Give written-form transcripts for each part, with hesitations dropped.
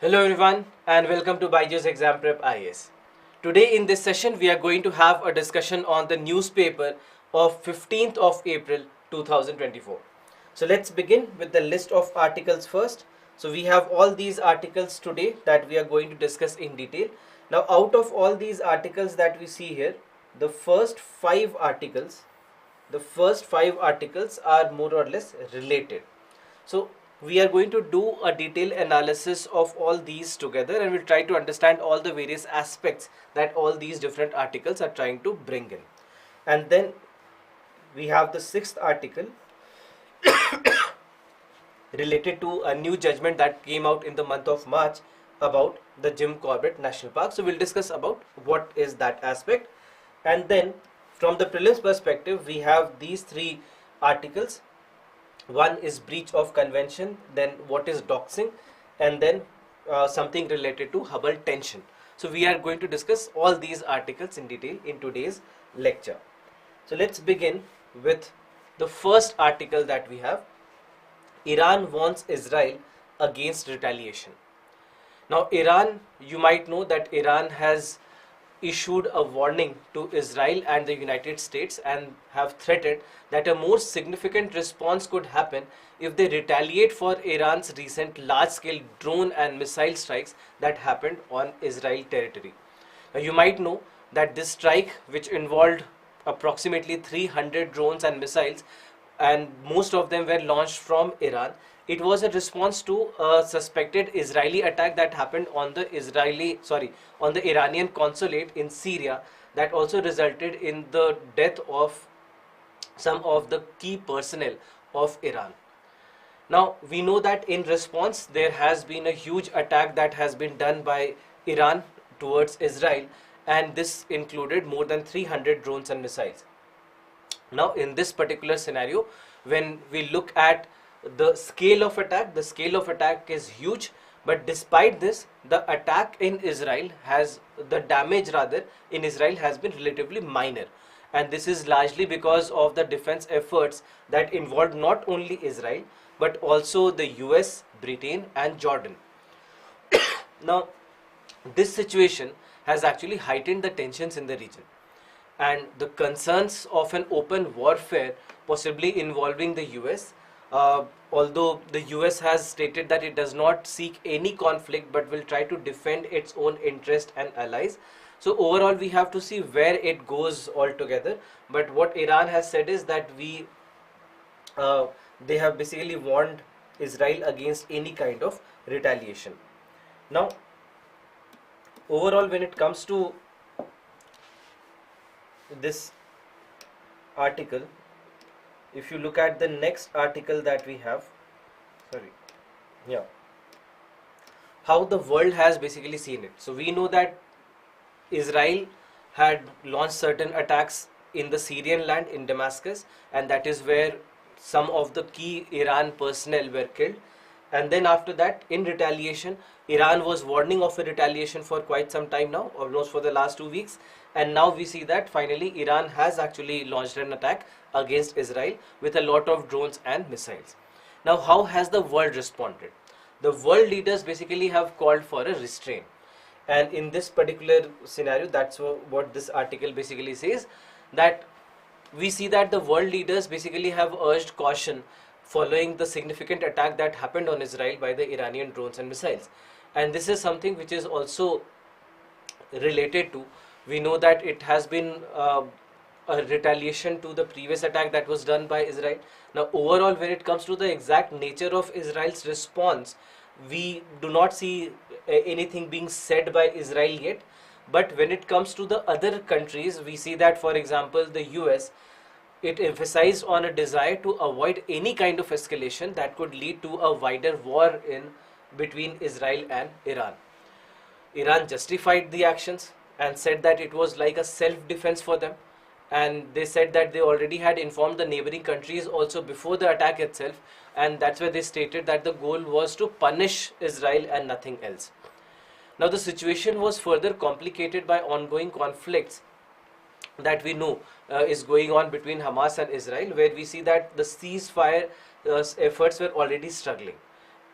Hello everyone and welcome to Byjus Exam Prep IAS. Today in this session we are going to have a discussion on the newspaper of 15th of April 2024. So let's begin with the list of articles first. So we have all these articles today that we are going to discuss in detail. Now out of all these articles that we see here, the first five articles are more or less related. So we are going to do a detailed analysis of all these together and we'll try to understand all the various aspects that all these different articles are trying to bring in. And then we have the sixth article related to a new judgment that came out in the month of March about the Jim Corbett National Park. So we'll discuss about what is that aspect. And then from the prelims perspective, we have these three articles. One is breach of convention, then what is doxing, and then something related to Hubble tension. So we are going to discuss all these articles in detail in today's lecture. So let's begin with the first article that we have. Iran warns Israel against retaliation. Now Iran, you might know that Iran has issued a warning to Israel and the United States and have threatened that a more significant response could happen if they retaliate for Iran's recent large-scale drone and missile strikes that happened on Israel territory. Now you might know that this strike, which involved approximately 300 drones and missiles, and most of them were launched from Iran, it was a response to a suspected Israeli attack that happened on the Iranian consulate in Syria that also resulted in the death of some of the key personnel of Iran. Now we know that in response there has been a huge attack that has been done by Iran towards Israel, and this included more than 300 drones and missiles. Now in this particular scenario, when we look at the scale of attack is huge, but despite this, the damage in Israel has been relatively minor, and this is largely because of the defense efforts that involved not only Israel but also the US, Britain and Jordan. Now this situation has actually heightened the tensions in the region, and the concerns of an open warfare possibly involving the US. Although the US has stated that it does not seek any conflict but will try to defend its own interest and allies. So overall we have to see where it goes altogether. But what Iran has said is that they have basically warned Israel against any kind of retaliation. Now overall, when it comes to this article, if you look at the next article that we have, how the world has basically seen it. So we know that Israel had launched certain attacks in the Syrian land in Damascus, and that is where some of the key Iran personnel were killed. And then after that, in retaliation, Iran was warning of a retaliation for quite some time now, almost for the last 2 weeks. And now we see that finally Iran has actually launched an attack against Israel with a lot of drones and missiles. Now how has the world responded? The world leaders basically have called for a restraint. And in this particular scenario, that's what this article basically says, that we see that the world leaders basically have urged caution following the significant attack that happened on Israel by the Iranian drones and missiles. And this is something which is also related to, we know that it has been a retaliation to the previous attack that was done by Israel. Now overall, when it comes to the exact nature of Israel's response, we do not see anything being said by Israel yet. But when it comes to the other countries, we see that, for example, the US, it emphasized on a desire to avoid any kind of escalation that could lead to a wider war between Israel and Iran. Iran justified the actions and said that it was like a self-defense for them, and they said that they already had informed the neighboring countries also before the attack itself, and that's where they stated that the goal was to punish Israel and nothing else. Now the situation was further complicated by ongoing conflicts that we know is going on between Hamas and Israel, where we see that the ceasefire efforts were already struggling.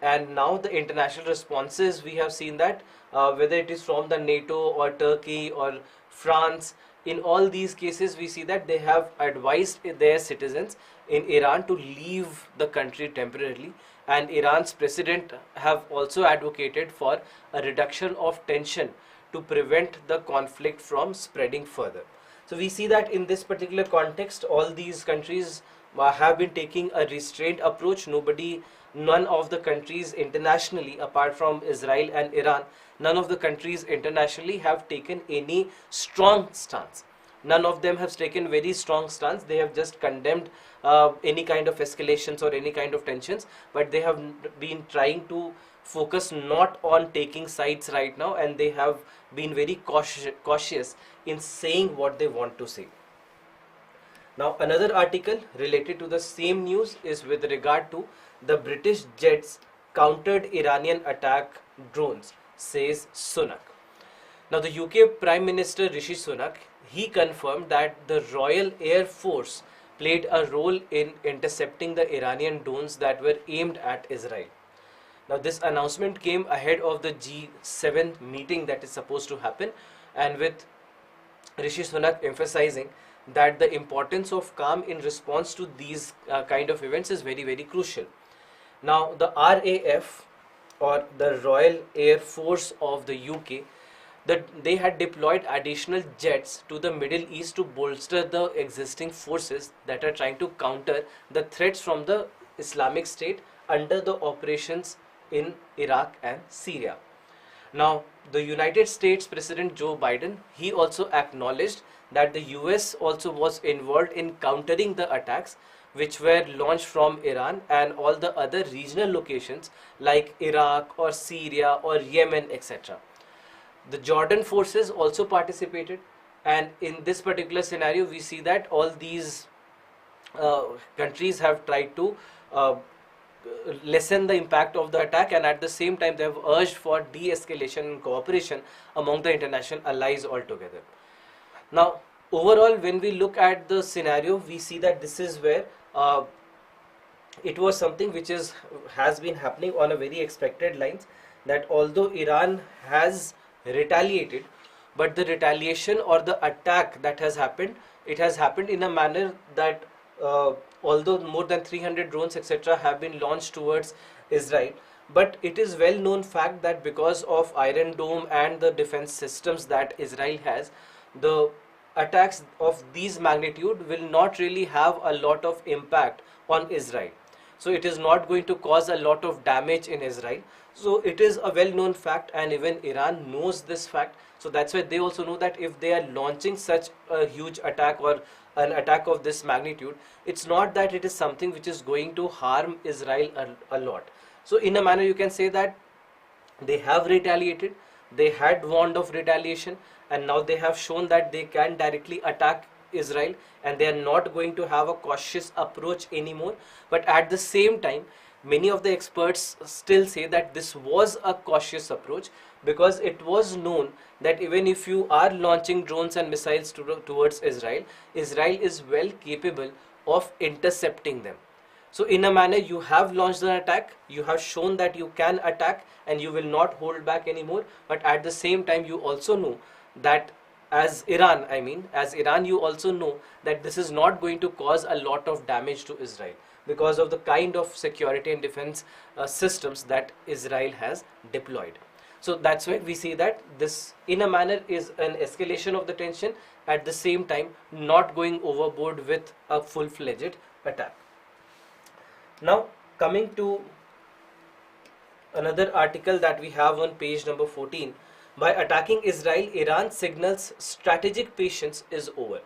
and now the international responses, we have seen that whether it is from the NATO or Turkey or France, in all these cases we see that they have advised their citizens in Iran to leave the country temporarily, and Iran's president have also advocated for a reduction of tension to prevent the conflict from spreading further. So we see that in this particular context, all these countries have been taking a restraint approach. None of the countries internationally, apart from Israel and Iran, none of the countries internationally have taken any strong stance. None of them have taken very strong stance. They have just condemned any kind of escalations or any kind of tensions, but they have been trying to focus not on taking sides right now, and they have been very cautious in saying what they want to say. Now, another article related to the same news is with regard to the British jets countered Iranian attack drones, says Sunak. Now, the UK Prime Minister Rishi Sunak, he confirmed that the Royal Air Force played a role in intercepting the Iranian drones that were aimed at Israel. Now, this announcement came ahead of the G7 meeting that is supposed to happen, and with Rishi Sunak emphasizing that the importance of calm in response to these kind of events is very, very crucial. Now, the RAF, or the Royal Air Force of the UK, they had deployed additional jets to the Middle East to bolster the existing forces that are trying to counter the threats from the Islamic State under the operations in Iraq and Syria. Now, the United States President Joe Biden, he also acknowledged that the US also was involved in countering the attacks which were launched from Iran and all the other regional locations like Iraq or Syria or Yemen, etc. The Jordan forces also participated, and in this particular scenario we see that all these countries have tried to lessen the impact of the attack, and at the same time they have urged for de-escalation and cooperation among the international allies altogether. Now, overall, when we look at the scenario, we see that this is where it was something which has been happening on a very expected lines, that although Iran has retaliated, but the retaliation or the attack that has happened, it has happened in a manner that although more than 300 drones etc. have been launched towards Israel, but it is well known fact that because of Iron Dome and the defense systems that Israel has, the attacks of these magnitude will not really have a lot of impact on Israel. So it is not going to cause a lot of damage in Israel. So it is a well known fact, and even Iran knows this fact. So that's why they also know that if they are launching such a huge attack or an attack of this magnitude, it's not that it is something which is going to harm Israel a lot. So in a manner you can say that they have retaliated, they had warned of retaliation, and now they have shown that they can directly attack Israel and they are not going to have a cautious approach anymore. But at the same time, many of the experts still say that this was a cautious approach, because it was known that even if you are launching drones and missiles towards Israel, Israel is well capable of intercepting them. So in a manner, you have launched an attack, you have shown that you can attack and you will not hold back anymore. But at the same time, you also know that as Iran, you also know that this is not going to cause a lot of damage to Israel because of the kind of security and defense systems that Israel has deployed. So that's why we see that this in a manner is an escalation of the tension, at the same time not going overboard with a full-fledged attack. Now, coming to another article that we have on page number 14, by attacking Israel, Iran signals strategic patience is over.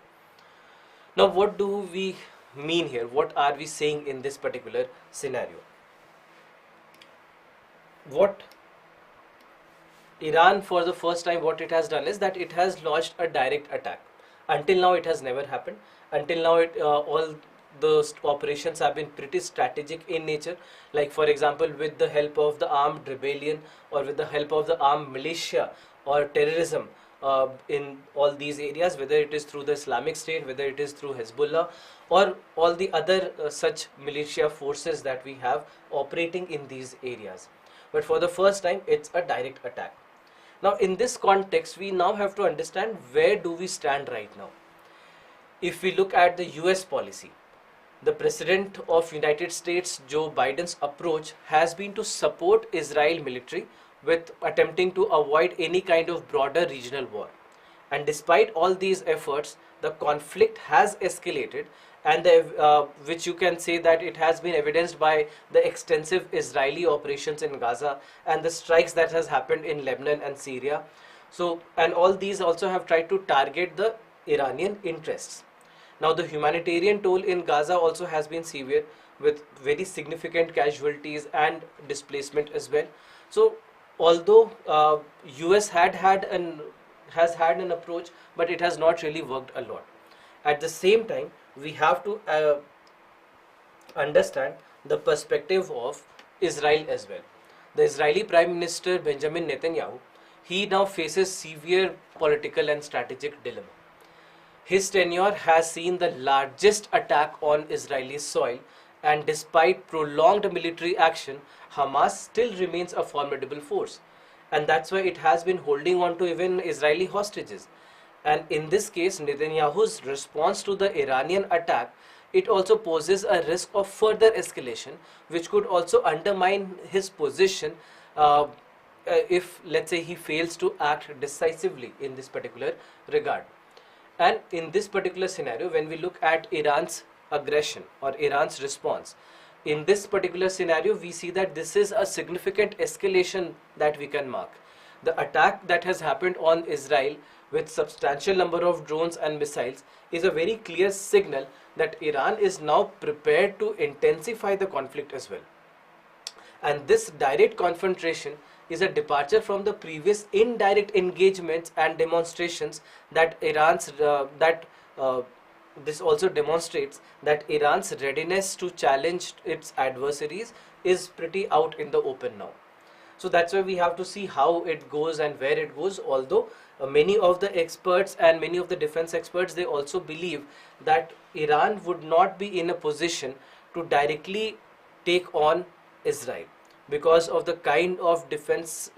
Now, what do we mean here? What are we saying in this particular scenario? What Iran, for the first time, what it has done is that it has launched a direct attack. Until now, it has never happened. Until now, all the operations have been pretty strategic in nature, like for example with the help of the armed rebellion or with the help of the armed militia or terrorism in all these areas, whether it is through the Islamic State, whether it is through Hezbollah, or all the other such militia forces that we have operating in these areas. But for the first time, it's a direct attack. Now, in this context, we now have to understand where do we stand right now. If we look at the US policy, the President of United States, Joe Biden's approach has been to support Israel military with attempting to avoid any kind of broader regional war. And despite all these efforts, the conflict has escalated, and which you can say that it has been evidenced by the extensive Israeli operations in Gaza and the strikes that has happened in Lebanon and Syria. So, and all these also have tried to target the Iranian interests. Now, the humanitarian toll in Gaza also has been severe, with very significant casualties and displacement as well. So, although US has had an approach, but it has not really worked a lot. At the same time, we have to understand the perspective of Israel as well. The Israeli Prime Minister Benjamin Netanyahu, he now faces severe political and strategic dilemma. His tenure has seen the largest attack on Israeli soil, and despite prolonged military action, Hamas still remains a formidable force. And that's why it has been holding on to even Israeli hostages. And in this case, Netanyahu's response to the Iranian attack, it also poses a risk of further escalation, which could also undermine his position if, let's say, he fails to act decisively in this particular regard. And in this particular scenario, when we look at Iran's aggression or Iran's response, in this particular scenario, we see that this is a significant escalation that we can mark. The attack that has happened on Israel with substantial number of drones and missiles is a very clear signal that Iran is now prepared to intensify the conflict as well. And this direct confrontation is a departure from the previous indirect engagements and demonstrations that this also demonstrates that Iran's readiness to challenge its adversaries is pretty out in the open now. So that's why we have to see how it goes and where it goes, although many of the experts and many of the defense experts, they also believe that Iran would not be in a position to directly take on Israel because of the kind of defense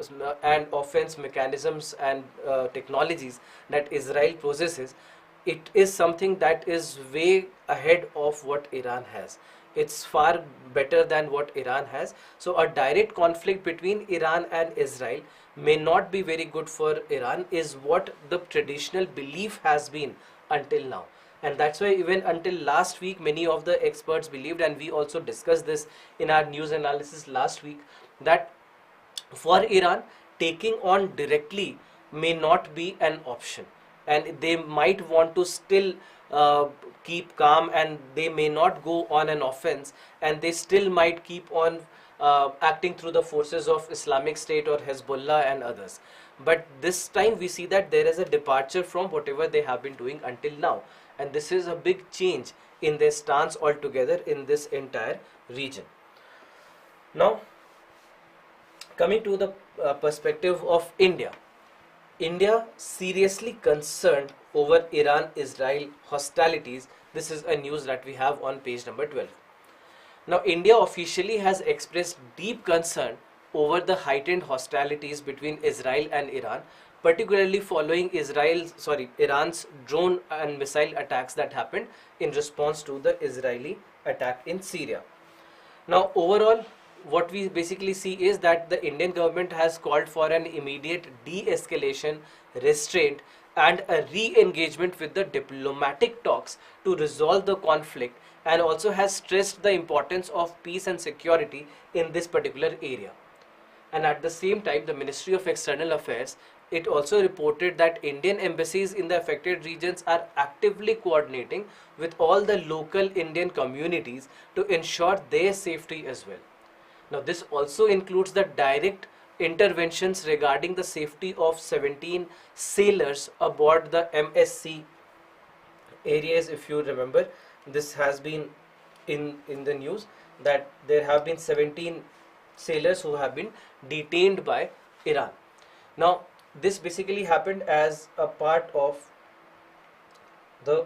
and offense mechanisms and technologies that Israel possesses. It is something that is way ahead of what Iran has. It's far better than what Iran has. So a direct conflict between Iran and Israel may not be very good for Iran, is what the traditional belief has been until now. And that's why even until last week, many of the experts believed, and we also discussed this in our news analysis last week, that for Iran, taking on directly may not be an option. And they might want to still keep calm, and they may not go on an offense, and they still might keep on acting through the forces of Islamic State or Hezbollah and others. But this time we see that there is a departure from whatever they have been doing until now, and this is a big change in their stance altogether in this entire region. Now, coming to the perspective of India. India seriously concerned over Iran-Israel hostilities. This is a news that we have on page number 12. Now, India officially has expressed deep concern over the heightened hostilities between Israel and Iran, particularly following Iran's drone and missile attacks that happened in response to the Israeli attack in Syria. Now, overall, what we basically see is that the Indian government has called for an immediate de-escalation, restraint, and a re-engagement with the diplomatic talks to resolve the conflict, and also has stressed the importance of peace and security in this particular area. And at the same time, the Ministry of External Affairs, it also reported that Indian embassies in the affected regions are actively coordinating with all the local Indian communities to ensure their safety as well. Now, this also includes the direct interventions regarding the safety of 17 sailors aboard the MSC Aries. If you remember, this has been in the news that there have been 17 sailors who have been detained by Iran. Now, this basically happened as a part of the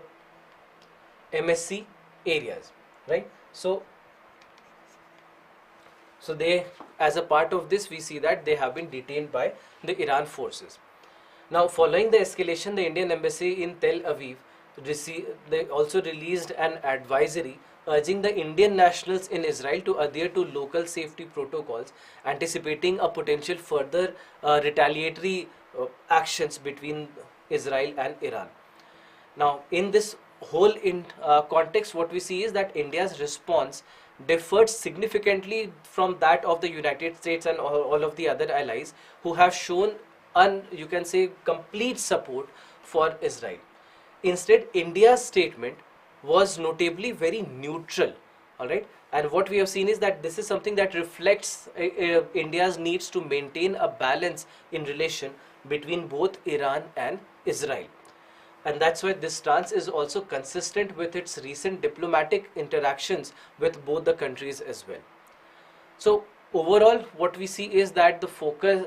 MSC areas, right? So they, as a part of this, we see that they have been detained by the Iran forces. Now, following the escalation, the Indian embassy in Tel Aviv they also released an advisory urging the Indian nationals in Israel to adhere to local safety protocols, anticipating a potential further retaliatory actions between Israel and Iran. Now, in this whole context, what we see is that India's response differed significantly from that of the United States and all of the other allies who have shown, you can say, complete support for Israel. Instead, India's statement was notably very neutral, all right? And what we have seen is that this is something that reflects India's needs to maintain a balance in relation between both Iran and Israel. And that's why this stance is also consistent with its recent diplomatic interactions with both the countries as well. So overall, what we see is that the focus,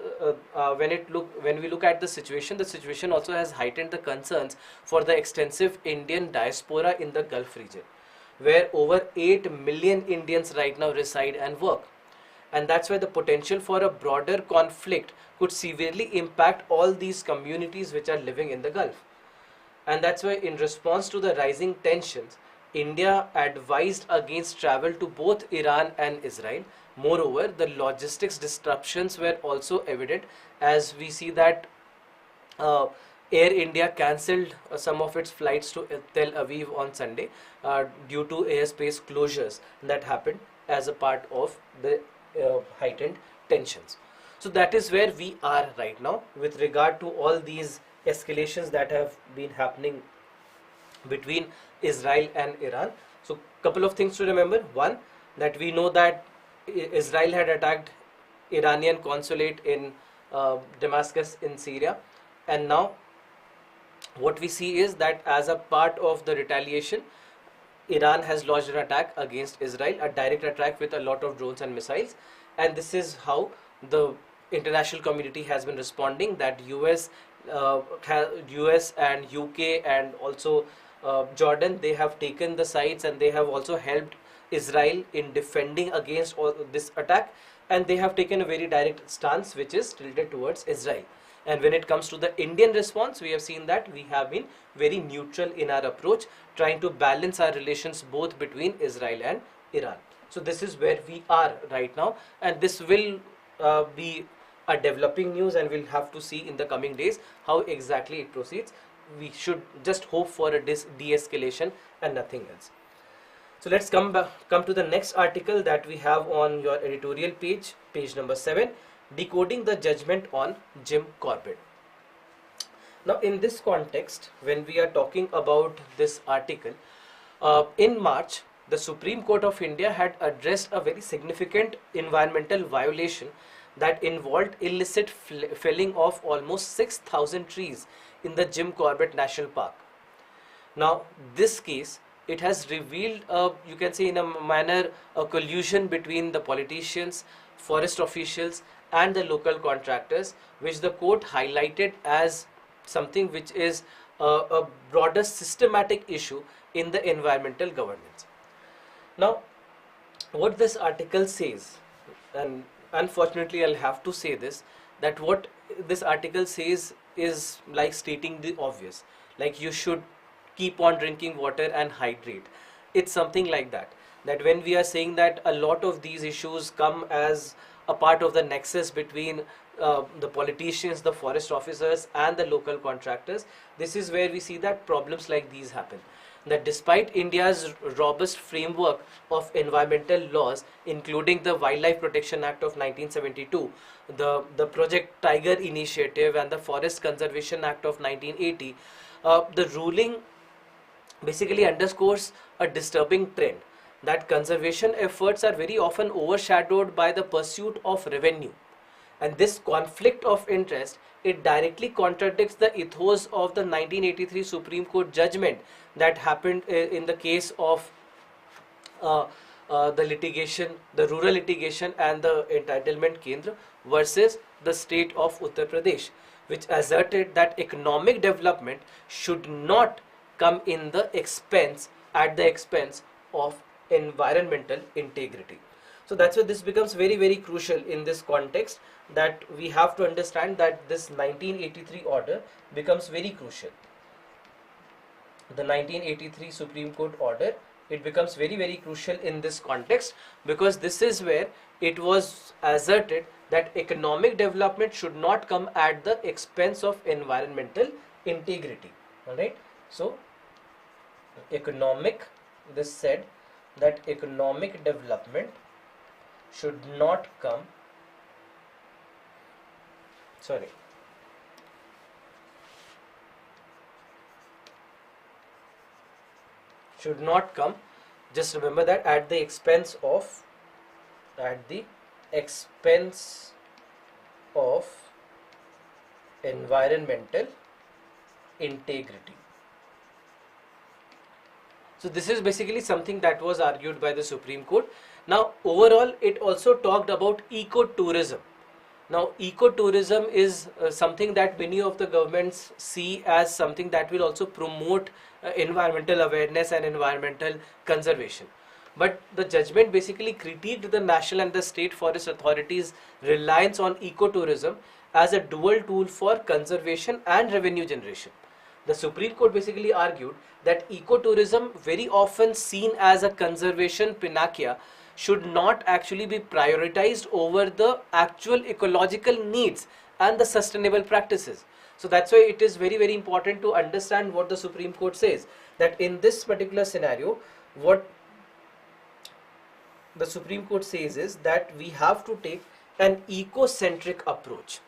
when we look at the situation also has heightened the concerns for the extensive Indian diaspora in the Gulf region, where over 8 million Indians right now reside and work. And that's why the potential for a broader conflict could severely impact all these communities which are living in the Gulf. And that's why, in response to the rising tensions, India advised against travel to both Iran and Israel. Moreover, the logistics disruptions were also evident, as we see that Air India cancelled some of its flights to Tel Aviv on Sunday due to airspace closures that happened as a part of the heightened tensions. So that is where we are right now with regard to all these escalations that have been happening between Israel and Iran. So couple of things to remember. One, that we know that Israel had attacked Iranian consulate in Damascus in Syria, and now what we see is that as a part of the retaliation, Iran has launched an attack against Israel, a direct attack with a lot of drones and missiles. And this is how the international community has been responding, that US and UK and also Jordan, they have taken the sides and they have also helped Israel in defending against all this attack, and they have taken a very direct stance which is tilted towards Israel. And when it comes to the Indian response, we have seen that we have been very neutral in our approach, trying to balance our relations both between Israel and Iran. So this is where we are right now, and this will be a developing news, and we'll have to see in the coming days how exactly it proceeds. We should just hope for a de-escalation and nothing else. So let's come to the next article that we have on your editorial page, page number 7, decoding the judgment on Jim Corbett. Now, in this context, when we are talking about this article, in March, the Supreme Court of India had addressed a very significant environmental violation that involved illicit felling of almost 6,000 trees in the Jim Corbett National Park. Now, this case, it has revealed, you can say in a manner, a collusion between the politicians, forest officials and the local contractors, which the court highlighted as something which is a broader systematic issue in the environmental governance. Now, what this article says, and unfortunately I'll have to say this, that what this article says is like stating the obvious, like you should keep on drinking water and hydrate. It's something like that, that when we are saying that a lot of these issues come as a part of the nexus between the politicians, the forest officers and the local contractors, this is where we see that problems like these happen. That despite India's robust framework of environmental laws, including the Wildlife Protection Act of 1972, the Project Tiger Initiative and the Forest Conservation Act of 1980, the ruling basically underscores a disturbing trend that conservation efforts are very often overshadowed by the pursuit of revenue. And this conflict of interest, it directly contradicts the ethos of the 1983 Supreme Court judgment that happened in the case of the litigation, the rural litigation and the entitlement Kendra versus the state of Uttar Pradesh, which asserted that economic development should not come at the expense of environmental integrity. So that's why this becomes very, very crucial in this context, that we have to understand that this 1983 order becomes very crucial. The 1983 Supreme Court order, it becomes very, very crucial in this context, because this is where it was asserted that economic development should not come at the expense of environmental integrity. Alright, so this said that economic development should not come, just remember that, at the expense of environmental integrity. So this is basically something that was argued by the Supreme Court. Now overall, it also talked about ecotourism. Now ecotourism is something that many of the governments see as something that will also promote environmental awareness and environmental conservation. But the judgment basically critiqued the national and the state forest authorities' reliance on ecotourism as a dual tool for conservation and revenue generation. The Supreme Court basically argued that ecotourism, very often seen as a conservation panacea, should not actually be prioritized over the actual ecological needs and the sustainable practices. So that's why it is very, very important to understand what the Supreme Court says, that in this particular scenario, what the Supreme Court says is that we have to take an ecocentric approach.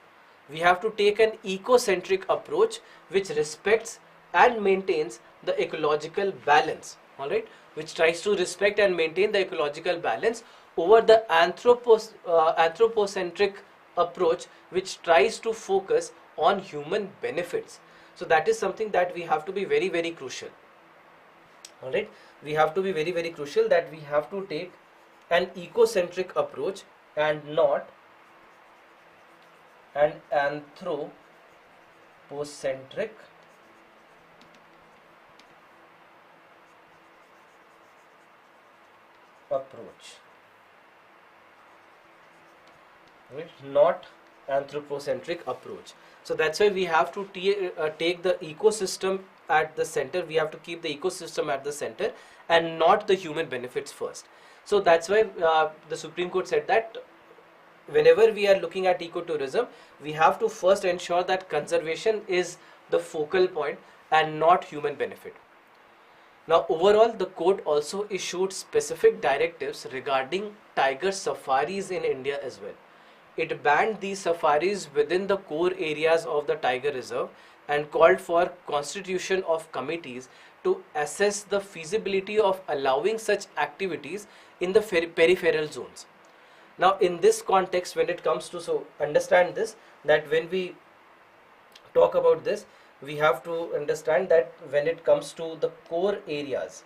We have to take an ecocentric approach which respects and maintains the ecological balance, alright, which tries to respect and maintain the ecological balance over the anthropocentric approach, which tries to focus on human benefits. So that is something that we have to be very, very crucial. Alright, we have to be very, very crucial that we have to take an ecocentric approach and not an anthropocentric approach. Right? Not anthropocentric approach. So that's why we have to take the ecosystem at the center. We have to keep the ecosystem at the center and not the human benefits first. So that's why the Supreme Court said that whenever we are looking at ecotourism, we have to first ensure that conservation is the focal point and not human benefit. Now overall, the court also issued specific directives regarding tiger safaris in India as well. It banned these safaris within the core areas of the tiger reserve and called for constitution of committees to assess the feasibility of allowing such activities in the peripheral zones. Now in this context, when it comes to, so understand this, that when we talk about this, we have to understand that when it comes to the core areas,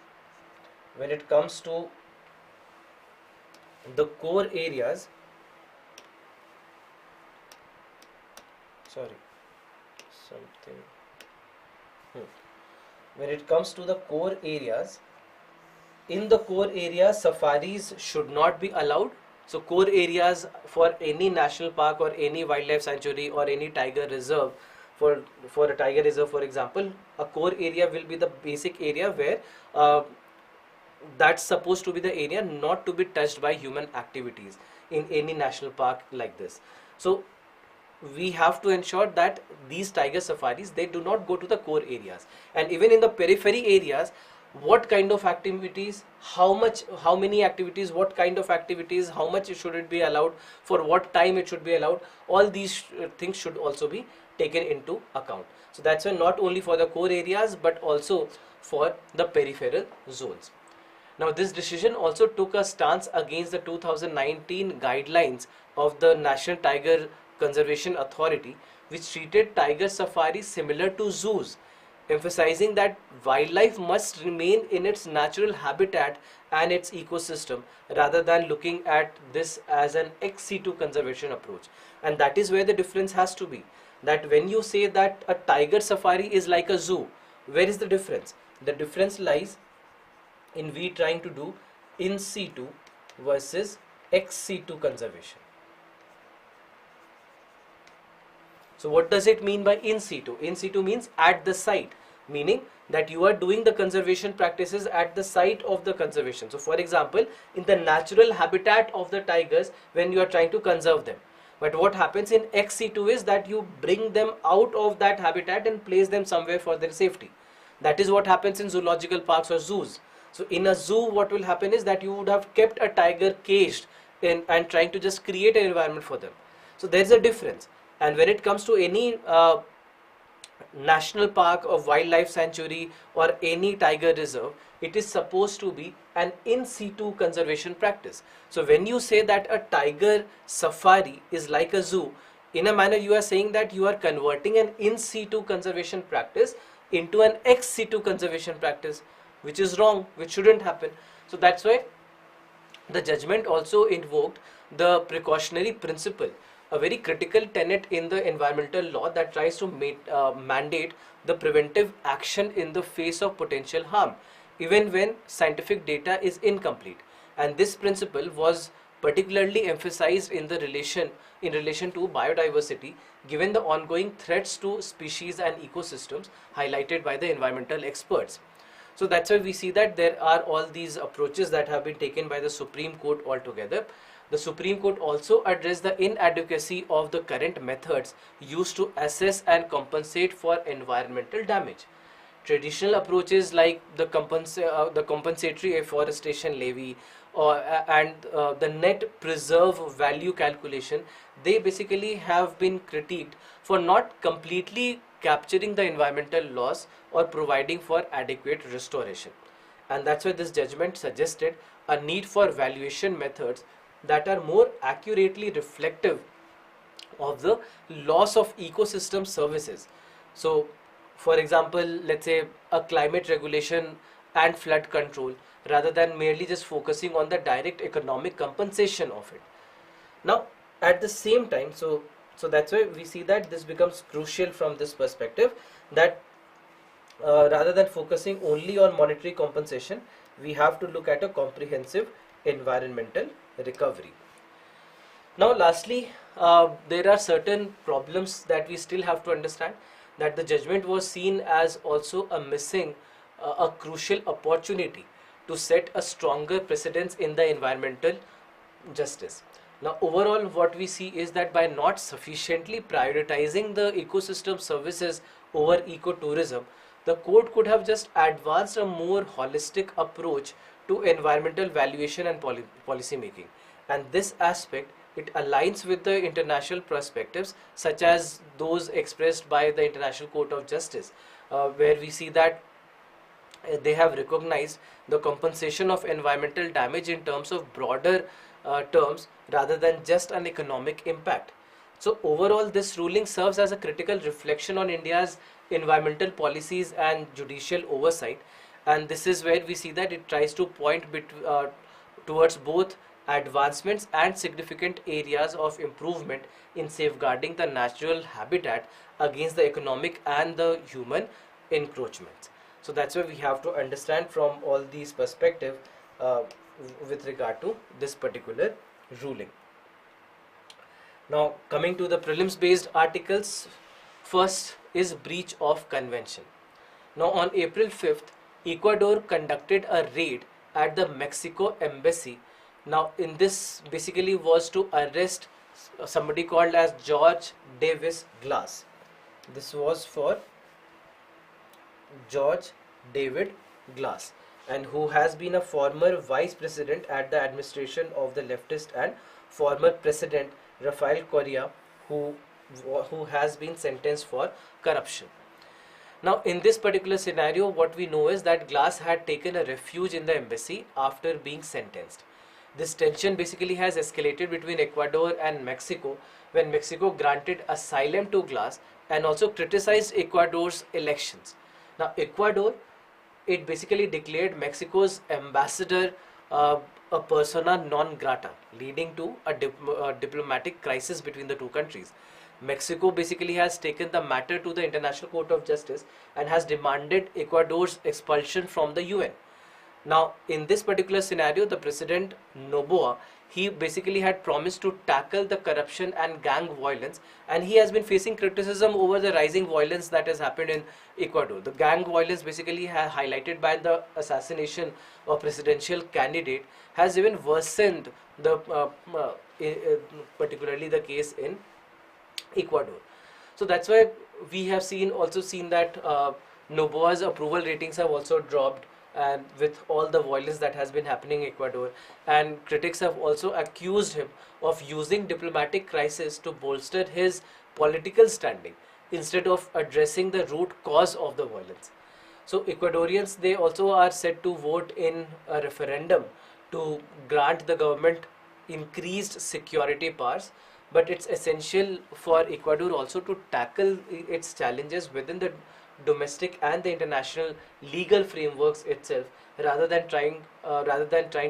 in the core areas, safaris should not be allowed. So core areas for any national park or any wildlife sanctuary or any tiger reserve, for a tiger reserve, for example, a core area will be the basic area where that's supposed to be the area not to be touched by human activities in any national park like this. So we have to ensure that these tiger safaris, they do not go to the core areas, and even in the periphery areas, what kind of activities, how many activities, what kind of activities, how much should it be allowed, for what time it should be allowed, all these things should also be taken into account. So that's why not only for the core areas but also for the peripheral zones. Now this decision also took a stance against the 2019 guidelines of the National Tiger Conservation Authority, which treated tiger safaris similar to zoos, emphasizing that wildlife must remain in its natural habitat and its ecosystem rather than looking at this as an ex situ conservation approach. And that is where the difference has to be, that when you say that a tiger safari is like a zoo, where is the difference? The difference lies in we trying to do in situ versus ex situ conservation. So what does it mean by in situ? In situ means at the site, meaning that you are doing the conservation practices at the site of the conservation. So for example, in the natural habitat of the tigers when you are trying to conserve them. But what happens in ex situ is that you bring them out of that habitat and place them somewhere for their safety. That is what happens in zoological parks or zoos. So in a zoo, what will happen is that you would have kept a tiger caged in and trying to just create an environment for them. So there is a difference. And when it comes to any national park or wildlife sanctuary or any tiger reserve, it is supposed to be an in situ conservation practice. So when you say that a tiger safari is like a zoo, in a manner you are saying that you are converting an in situ conservation practice into an ex situ conservation practice, which is wrong, which shouldn't happen. So that's why the judgment also invoked the precautionary principle, a very critical tenet in the environmental law that tries to mandate the preventive action in the face of potential harm, even when scientific data is incomplete. And this principle was particularly emphasized in relation to biodiversity, given the ongoing threats to species and ecosystems highlighted by the environmental experts. So that's why we see that there are all these approaches that have been taken by the Supreme Court altogether. The Supreme Court also addressed the inadequacy of the current methods used to assess and compensate for environmental damage. Traditional approaches like the compensatory afforestation levy and the net preserve value calculation, they basically have been critiqued for not completely capturing the environmental loss or providing for adequate restoration. And that's why this judgment suggested a need for valuation methods that are more accurately reflective of the loss of ecosystem services. So for example, let's say a climate regulation and flood control, rather than merely just focusing on the direct economic compensation of it. Now at the same time, so that's why we see that this becomes crucial from this perspective, that rather than focusing only on monetary compensation, we have to look at a comprehensive environmental recovery. Now lastly, there are certain problems that we still have to understand, that the judgment was seen as also a crucial opportunity to set a stronger precedence in the environmental justice. Now overall what we see is that by not sufficiently prioritizing the ecosystem services over ecotourism, the court could have just advanced a more holistic approach to environmental valuation and policy making. And this aspect, it aligns with the international perspectives such as those expressed by the International Court of Justice, where we see that they have recognized the compensation of environmental damage in terms of broader terms rather than just an economic impact. So overall, this ruling serves as a critical reflection on India's environmental policies and judicial oversight, and this is where we see that it tries to point towards both advancements and significant areas of improvement in safeguarding the natural habitat against the economic and the human encroachments. So that's why we have to understand from all these perspectives with regard to this particular ruling. Now coming to the prelims based articles, first is breach of convention. Now on April 5th, Ecuador conducted a raid at the Mexico embassy. Now in this basically was to arrest somebody called as George Davis Glass. This was for George David Glass, and who has been a former vice president at the administration of the leftist and former president Rafael Correa, who has been sentenced for corruption. Now in this particular scenario, what we know is that Glass had taken a refuge in the embassy after being sentenced. This tension basically has escalated between Ecuador and Mexico when Mexico granted asylum to Glass and also criticized Ecuador's elections. Now Ecuador, it basically declared Mexico's ambassador a persona non grata, leading to a diplomatic crisis between the two countries. Mexico basically has taken the matter to the International Court of Justice and has demanded Ecuador's expulsion from the UN. Now, in this particular scenario, the president Noboa, he basically had promised to tackle the corruption and gang violence, and he has been facing criticism over the rising violence that has happened in Ecuador. The gang violence, basically highlighted by the assassination of presidential candidate, has even worsened the particularly the case in Ecuador. So that's why we have also seen that Noboa's approval ratings have also dropped, and with all the violence that has been happening in Ecuador, and critics have also accused him of using diplomatic crisis to bolster his political standing instead of addressing the root cause of the violence. So Ecuadorians, they also are set to vote in a referendum to grant the government increased security powers, but it's essential for Ecuador also to tackle its challenges within the domestic and the international legal frameworks itself, rather than trying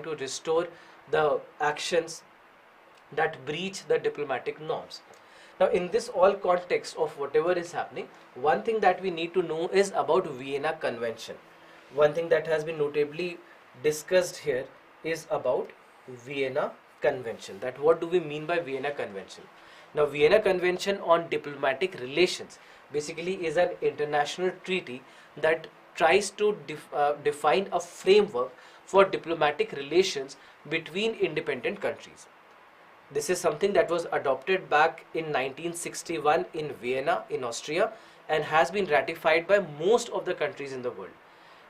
to restore the actions that breach the diplomatic norms. Now, in this all context of whatever is happening, one thing that we need to know is about Vienna Convention. One thing that has been notably discussed here is about Vienna Convention. That what do we mean by Vienna Convention? Now, Vienna Convention on Diplomatic Relations basically is an international treaty that tries to define a framework for diplomatic relations between independent countries. This is something that was adopted back in 1961 in Vienna, in Austria, and has been ratified by most of the countries in the world.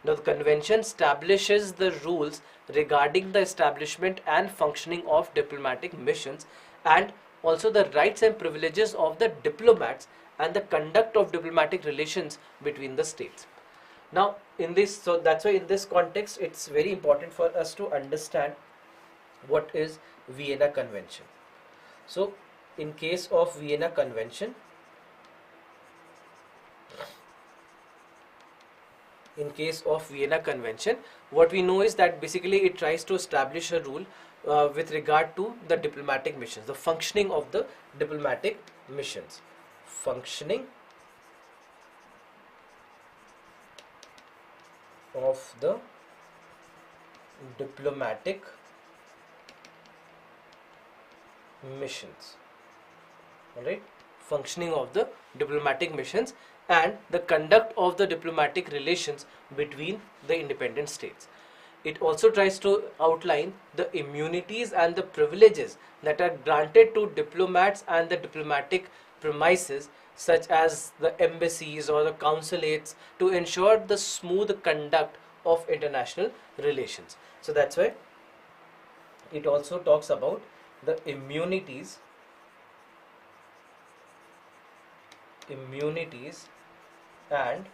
Now, the convention establishes the rules regarding the establishment and functioning of diplomatic missions, and also the rights and privileges of the diplomats and the conduct of diplomatic relations between the states. Now, so that's why in this context, it's very important for us to understand what is Vienna Convention. So, in case of Vienna Convention, what we know is that basically it tries to establish a rule with regard to the diplomatic missions, the functioning of the diplomatic missions. Functioning of the diplomatic missions. Alright, functioning of the diplomatic missions and the conduct of the diplomatic relations between the independent states. It also tries to outline the immunities and the privileges that are granted to diplomats and the diplomatic premises, such as the embassies or the consulates, to ensure the smooth conduct of international relations. So that's why it also talks about the immunities and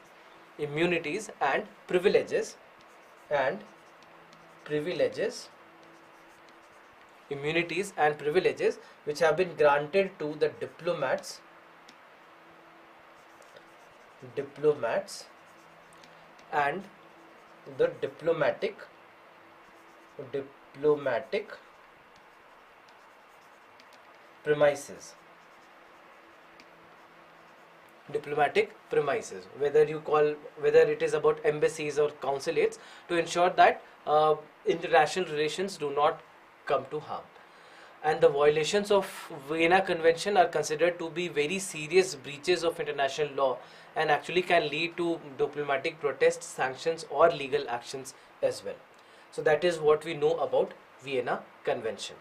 privileges which have been granted to the diplomats and the diplomatic premises. Whether it is about embassies or consulates, to ensure that international relations do not come to harm. And the violations of Vienna Convention are considered to be very serious breaches of international law, and actually can lead to diplomatic protests, sanctions, or legal actions as well. So that is what we know about Vienna Convention.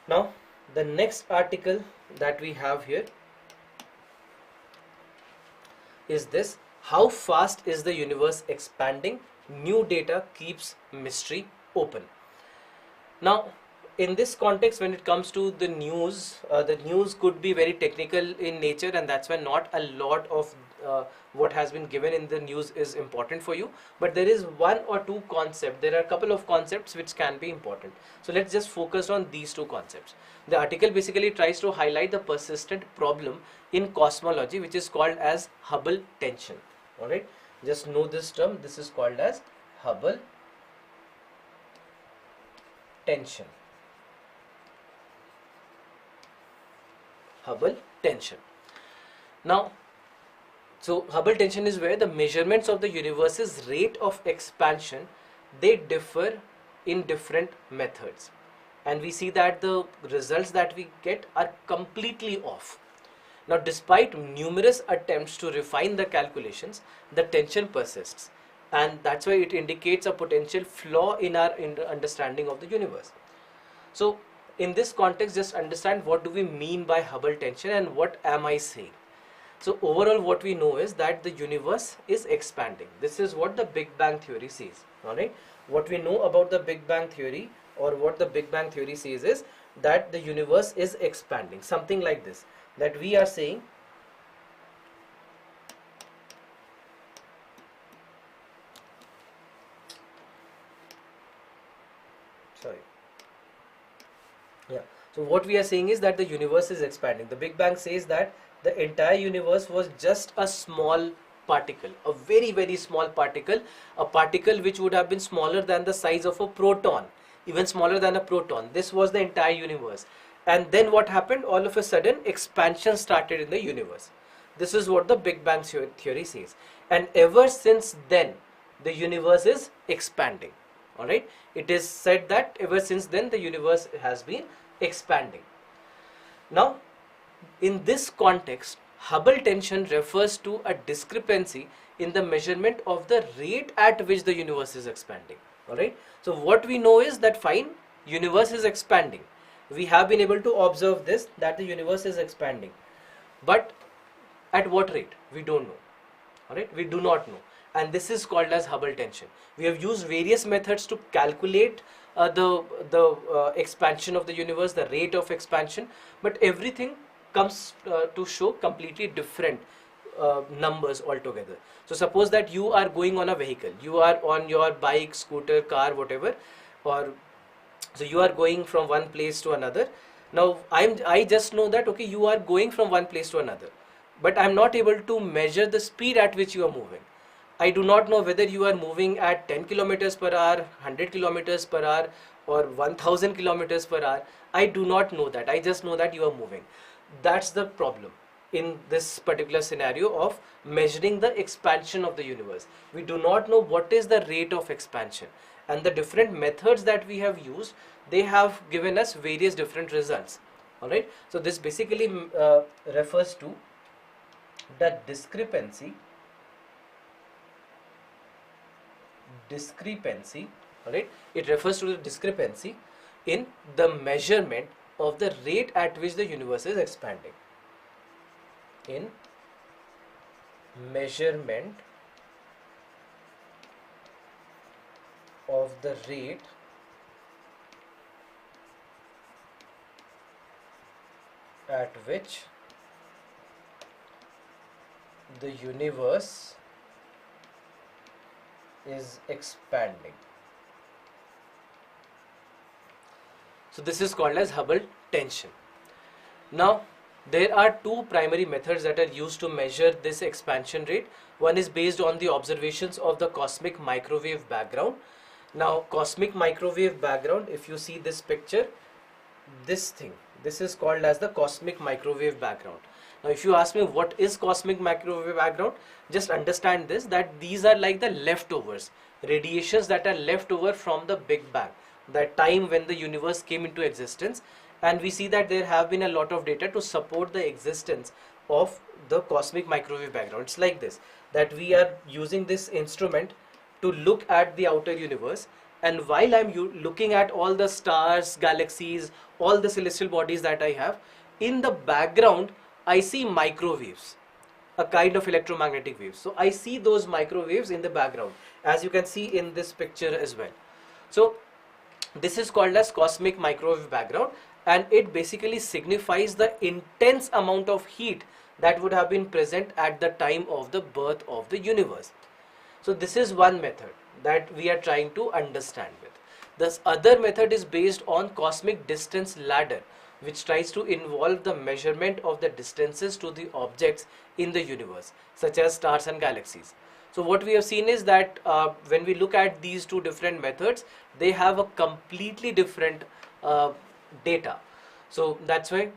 Now, the next article that we have here is this: how fast is the universe expanding? New data keeps mystery open. Now, in this context, when it comes to the news could be very technical in nature, and that's why not a lot of what has been given in the news is important for you. But there is one or two concepts. There are a couple of concepts which can be important. So let's just focus on these two concepts. The article basically tries to highlight the persistent problem in cosmology, which is called as Hubble tension. All right, just know this term. This is called as Hubble tension. Hubble tension. Now, so Hubble tension is where the measurements of the universe's rate of expansion they differ in different methods, and we see that the results that we get are completely off. Now, despite numerous attempts to refine the calculations, the tension persists, and that's why it indicates a potential flaw in our understanding of the universe. So, in this context, just understand what do we mean by Hubble tension and what am I saying. So, overall, what we know is that the universe is expanding. This is what the Big Bang theory says. All right. What we know about the Big Bang theory, or what the Big Bang theory says, is that the universe is expanding. Something like this, that we are saying so what we are saying is that the universe is expanding. The Big Bang says that the entire universe was just a small particle, a very, very small particle, a particle which would have been smaller than the size of a proton, even smaller than a proton. This was the entire universe. And then what happened? All of a sudden, expansion started in the universe. This is what the Big Bang theory says. And ever since then, the universe is expanding. All right. It is said that ever since then, the universe has been expanding. Now, in this context, Hubble tension refers to a discrepancy in the measurement of the rate at which the universe is expanding. All right. So what we know is that fine, universe is expanding. We have been able to observe this, that the universe is expanding, but at what rate? We don't know. All right. We do not know, and this is called as Hubble tension. We have used various methods to calculate the expansion of the universe, the rate of expansion, but everything comes to show completely different numbers altogether. So suppose that you are going on a vehicle, you are on your bike, scooter, car, whatever, or so you are going from one place to another. Now I just know that okay, you are going from one place to another, but I'm not able to measure the speed at which you are moving. I do not know whether you are moving at 10 kilometers per hour, 100 kilometers per hour, or 1000 kilometers per hour. I do not know that. I just know that you are moving. That's the problem in this particular scenario of measuring the expansion of the universe. We do not know what is the rate of expansion, and the different methods that we have used, they have given us various different results. All right. So this basically refers to the discrepancy, all right, it refers to the discrepancy in the measurement of the rate at which the universe is expanding. In measurement of the rate at which the universe is expanding. So this is called as Hubble tension. Now there are two primary methods that are used to measure this expansion rate. One is based on the observations of the cosmic microwave background. Now cosmic microwave background, if you see this picture, this thing, this is called as the cosmic microwave background. Now if you ask me what is cosmic microwave background, just understand this, that these are like the leftovers, radiations that are left over from the Big Bang, that time when the universe came into existence. And we see that there have been a lot of data to support the existence of the cosmic microwave background. It's like this, that we are using this instrument to look at the outer universe, and while I'm looking at all the stars, galaxies, all the celestial bodies that I have, in the background I see microwaves, a kind of electromagnetic waves. So I see those microwaves in the background, as you can see in this picture as well. So this is called as cosmic microwave background, and it basically signifies the intense amount of heat that would have been present at the time of the birth of the universe. So this is one method that we are trying to understand with. This other method is based on cosmic distance ladder, which tries to involve the measurement of the distances to the objects in the universe, such as stars and galaxies. So what we have seen is that when we look at these two different methods, they have a completely different data. So that's why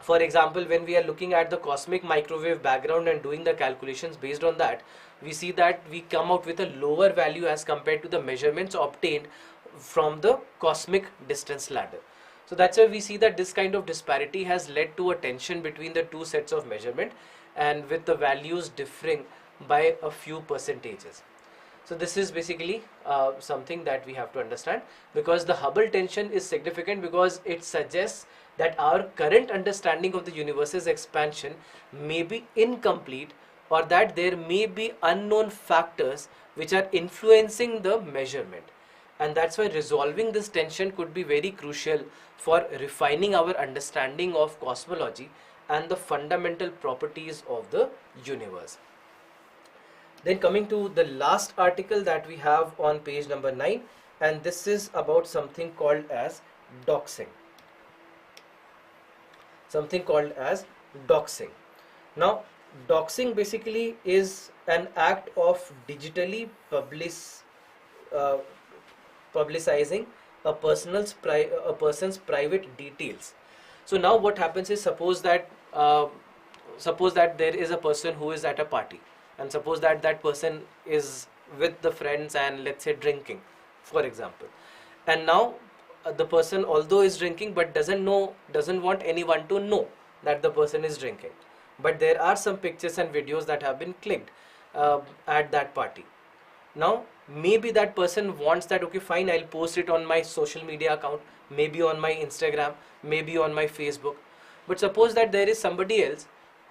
For example, when we are looking at the cosmic microwave background and doing the calculations based on that, we see that we come out with a lower value as compared to the measurements obtained from the cosmic distance ladder. So that's why we see that this kind of disparity has led to a tension between the two sets of measurement, and with the values differing by a few percentages. So this is basically something that we have to understand, because the Hubble tension is significant because it suggests that our current understanding of the universe's expansion may be incomplete, or that there may be unknown factors which are influencing the measurement. And that's why resolving this tension could be very crucial for refining our understanding of cosmology and the fundamental properties of the universe. Then coming to the last article that we have on page number 9, and this is about something called as doxing. Something called as doxing. Now, doxing basically is an act of digitally publicizing a person's private details. So now what happens is, suppose that there is a person who is at a party, and suppose that that person is with the friends and let's say drinking, for example, and now the person, although is drinking, but doesn't want anyone to know that the person is drinking, but there are some pictures and videos that have been clicked at that party. Now maybe that person wants that, okay fine, I'll post it on my social media account, maybe on my Instagram, maybe on my Facebook. But suppose that there is somebody else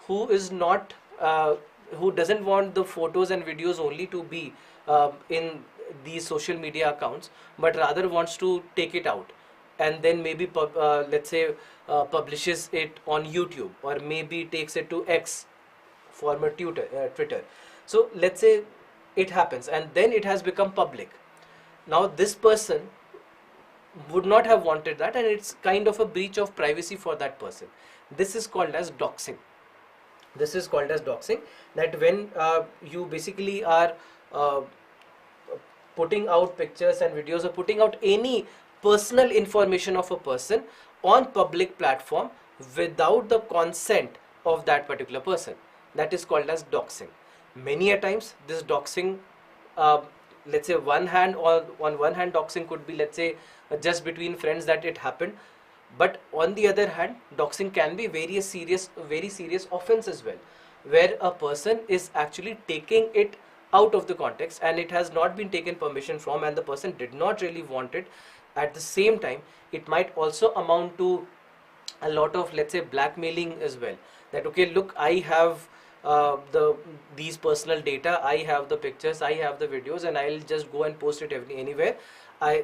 who is not who doesn't want the photos and videos only to be in these social media accounts, but rather wants to take it out and then maybe let's say publishes it on YouTube, or maybe takes it to X, former Twitter. So let's say it happens and then it has become public. Now this person would not have wanted that, and it's kind of a breach of privacy for that person. This is called as doxing. This is called as doxing, that when you basically are putting out pictures and videos, or putting out any personal information of a person on public platform without the consent of that particular person. That is called as doxing. Many a times this doxing, let's say on one hand doxing could be, let's say, just between friends that it happened, but on the other hand doxing can be very serious offense as well, where a person is actually taking it out of the context and it has not been taken permission from, and the person did not really want it. At the same time, it might also amount to a lot of, let's say, blackmailing as well, that okay, look, I have these personal data, I have the pictures, I have the videos, and I'll just go and post it anywhere.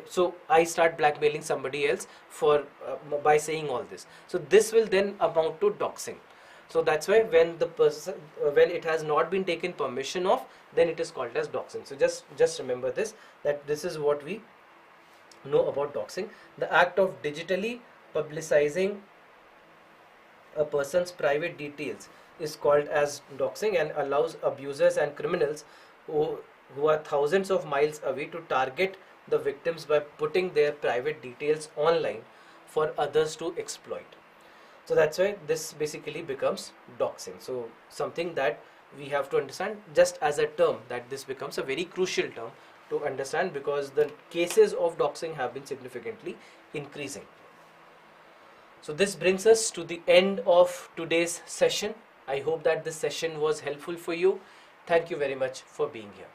So I start blackmailing somebody else for by saying all this. So this will then amount to doxing. So that's why when the person, when it has not been taken permission of, then it is called as doxing. So just remember this, that this is what we know about doxing. The act of digitally publicizing a person's private details is called as doxing, and allows abusers and criminals who are thousands of miles away to target the victims by putting their private details online for others to exploit. So that's why this basically becomes doxing. So something that we have to understand just as a term, that this becomes a very crucial term to understand, because the cases of doxing have been significantly increasing. So this brings us to the end of today's session. I hope that this session was helpful for you. Thank you very much for being here.